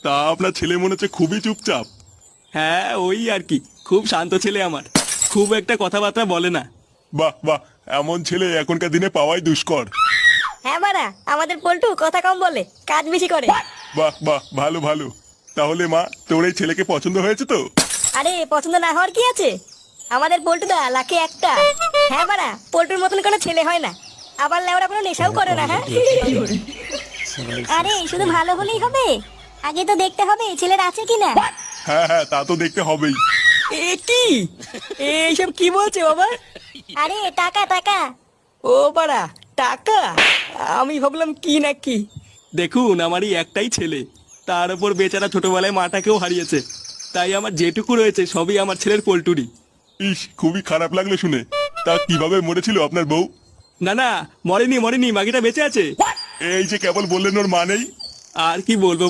তা আপনার ছেলে মনে হচ্ছে খুবই চুপচাপ। হ্যাঁ ওই আর কি, খুব শান্ত ছেলে আমার, খুব একটা কথাবার্তা বলে না। বাহ বাহ, এমন ছেলে এখনকার দিনে পাওয়াই দুষ্কর। হ্যাঁ বাড়া, আমাদের পল্টু কথা কম বলে, কাজ বেশি করে। বাহ বাহ, ভালো ভালো। তাহলে মা, তোর এই ছেলেকে পছন্দ হয়েছে তো? আরে পছন্দ না হওয়ার কি আছে, আমাদের পল্টুদা লাখে একটা। হ্যাঁ বাড়া, পল্টুর মতন কোনো ছেলে হয় না, আবার লেওরা কোনো নেশাও করে না। হ্যাঁ আরে শুধু ভালো হলেই হবে, আগে তো দেখতে হবে ছেলের আছে কিনা। হ্যাঁ হ্যাঁ, তা তো দেখতে হবেই। এ কি, এইসব কি বলছে বাবা? আরে টাকা টাকা। ও বাড়া, টাকা? আমি ভাবলাম কি না কি। দেখুন আমারই একটাই ছেলে, তার উপর বেচারা ছোটবেলায় মাটাকেও হারিয়েছে, তাই আমার যেটুকু রয়েছে সবই আমার ছেলের পোল্টুরি। ইস, খুবই খারাপ লাগলো শুনে। তা কিভাবে মরেছিল আপনার বউ? না না, মরেনি মরেনি, মাগিটা বেঁচে আছে। এই যে কেবল বললেন ওর মা নেই। আর কি বলবো